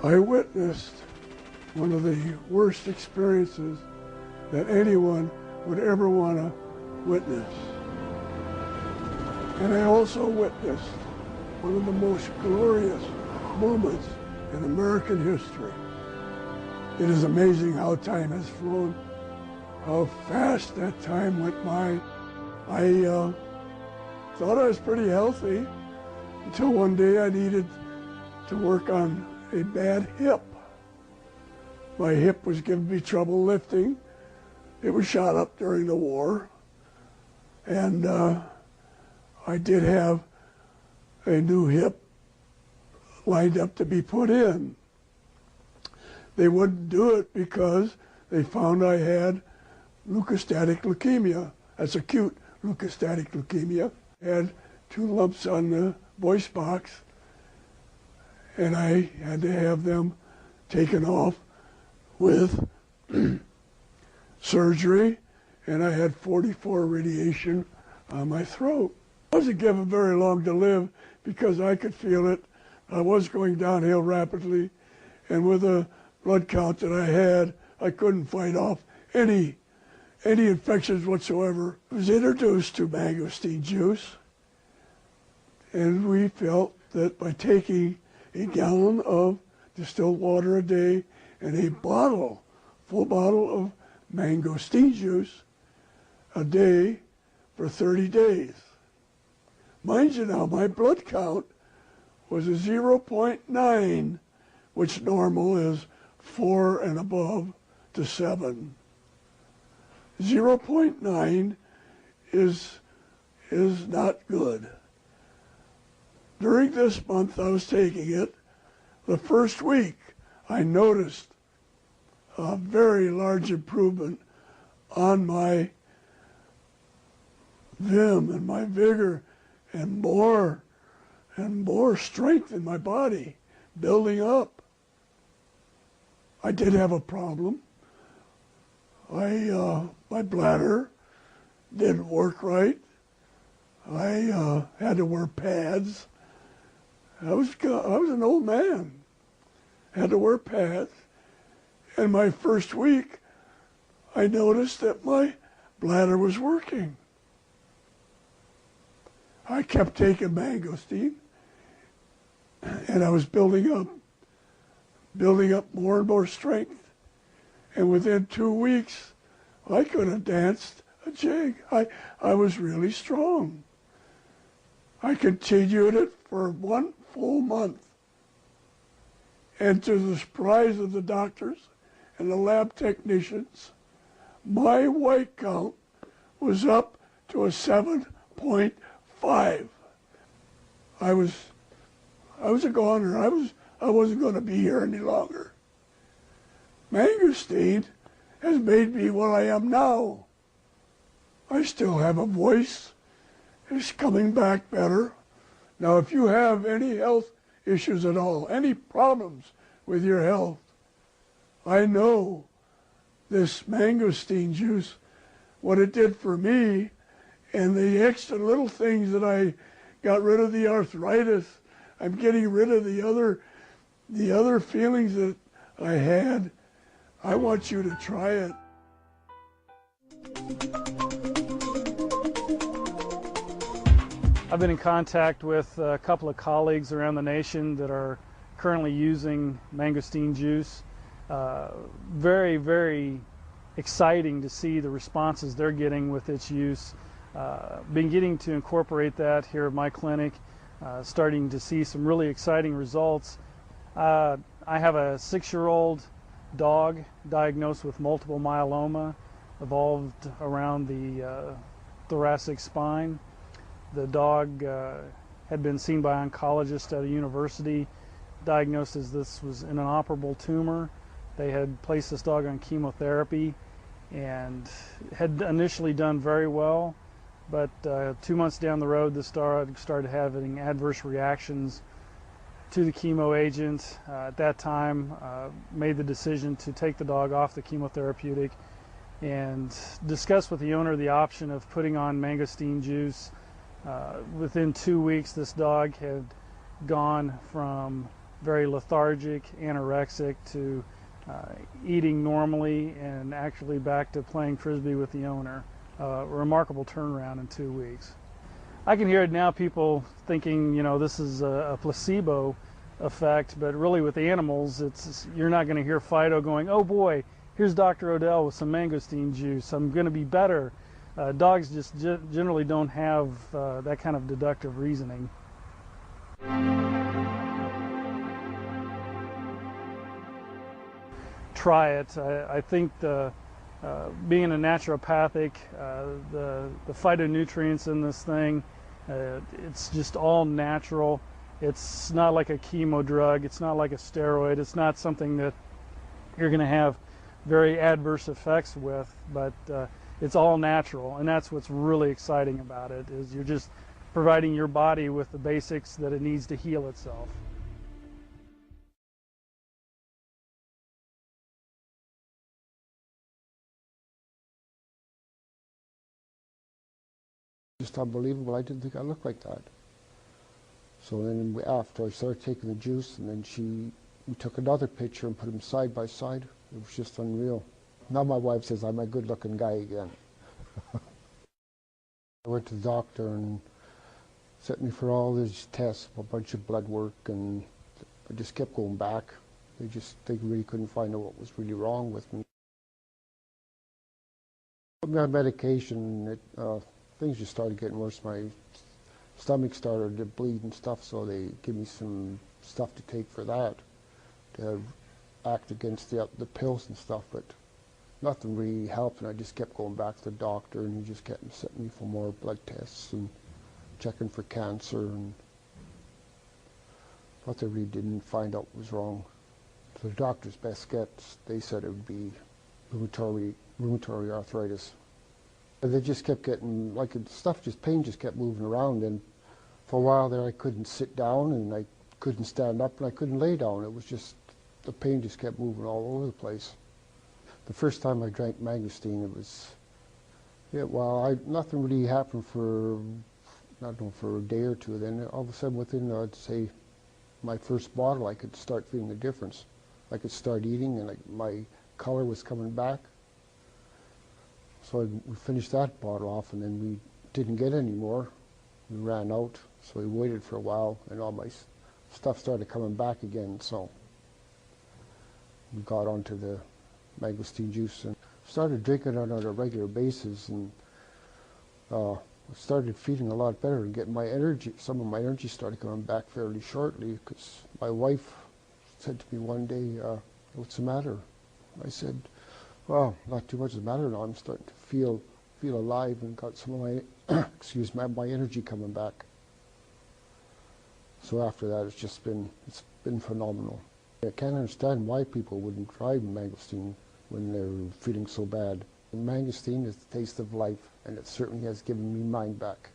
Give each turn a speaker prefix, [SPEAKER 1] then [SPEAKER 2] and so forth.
[SPEAKER 1] I witnessed one of the worst experiences that anyone would ever want to witness. And I also witnessed one of the most glorious moments in American history. It is amazing how time has flown, how fast that time went by. I thought I was pretty healthy until one day I needed to work on a bad hip. My hip was giving me trouble lifting. It was shot up during the war, and I did have a new hip lined up to be put in. They wouldn't do it because they found I had leukostatic leukemia. That's acute leukostatic leukemia. I had 2 lumps on the voice box, and I had to have them taken off with surgery, and I had 44 radiation on my throat. I wasn't given very long to live because I could feel it. I was going downhill rapidly, and with the blood count that I had, I couldn't fight off any infections whatsoever. I was introduced to mangosteen juice, and we felt that by taking a gallon of distilled water a day and a full bottle of mangosteen juice a day for 30 days. Mind you now, my blood count was a 0.9, which normal is 4 and above to 7. 0.9 is not good. During this month I was taking it, the first week I noticed a very large improvement on my vim and my vigor and more strength in my body building up. I did have a problem. My bladder didn't work right. I had to wear pads. I was an old man. Had to wear pads. And my first week, I noticed that my bladder was working. I kept taking mangosteen, and I was building up more and more strength. And within 2 weeks, I could have danced a jig. I was really strong. I continued it for 1 full month. And to the surprise of the doctors and the lab technicians, my white count was up to a 7.5. I was a goner. I wasn't going to be here any longer. Mangosteen has made me what I am now. I still have a voice. It's coming back better. Now, if you have any health issues at all, any problems with your health, I know this mangosteen juice, what it did for me, and the extra little things that I got rid of the arthritis. I'm getting rid of the other feelings that I had. I want you to try it.
[SPEAKER 2] I've been in contact with a couple of colleagues around the nation that are currently using mangosteen juice. Very, very exciting to see the responses they're getting with its use. Been getting to incorporate that here at my clinic, starting to see some really exciting results. I have a 6-year-old dog diagnosed with multiple myeloma, evolved around the thoracic spine. The dog had been seen by oncologists at a university, diagnosed as this was an inoperable tumor. They had placed this dog on chemotherapy and had initially done very well, but 2 months down the road, this dog started having adverse reactions to the chemo agent. At that time, made the decision to take the dog off the chemotherapeutic and discussed with the owner the option of putting on mangosteen juice. Within 2 weeks, this dog had gone from very lethargic, anorexic, to eating normally and actually back to playing Frisbee with the owner. Remarkable turnaround in 2 weeks. I can hear it now, people thinking, you know, this is a placebo effect, but really with animals, you're not going to hear Fido going, oh boy, here's Dr. Odell with some mangosteen juice, I'm going to be better. Dogs just generally don't have that kind of deductive reasoning. Try it. I think being a naturopathic, the phytonutrients in this thing, it's just all natural. It's not like a chemo drug. It's not like a steroid. It's not something that you're going to have very adverse effects with, but it's all natural, and that's what's really exciting about it, is you're just providing your body with the basics that it needs to heal itself.
[SPEAKER 3] Just unbelievable. I didn't think I looked like that. So then after I started taking the juice, and then we took another picture and put them side by side. It was just unreal. Now my wife says I'm a good-looking guy again. I went to the doctor and sent me for all these tests, a bunch of blood work, and I just kept going back. They really couldn't find out what was really wrong with me. Put me on medication, things just started getting worse. My stomach started to bleed and stuff, so they gave me some stuff to take for that, to act against the pills and stuff, but nothing really helped, and I just kept going back to the doctor, and he just kept sending me for more blood tests and checking for cancer, and but they really didn't find out what was wrong. So the doctor's best guess, they said it would be rheumatoid arthritis. And they just kept getting, like, pain just kept moving around, and for a while there I couldn't sit down, and I couldn't stand up, and I couldn't lay down. It was just, the pain just kept moving all over the place. The first time I drank mangosteen, it was, yeah, well, nothing really happened for, I don't know, for a day or two. Then all of a sudden, within, I'd say, my first bottle, I could start feeling the difference. I could start eating, and my color was coming back. So we finished that bottle off, and then we didn't get any more. We ran out, so we waited for a while, and all my stuff started coming back again. So we got onto the mangosteen juice and started drinking it on a regular basis, and started feeling a lot better and getting my energy. Some of my energy started coming back fairly shortly, because my wife said to me one day, "What's the matter?" I said, "Well, not too much is the matter now. I'm starting to feel alive and got some of my my energy coming back." So after that, it's been phenomenal. I can't understand why people wouldn't try mangosteen when they're feeling so bad. Mangosteen is the taste of life, and it certainly has given me mine back.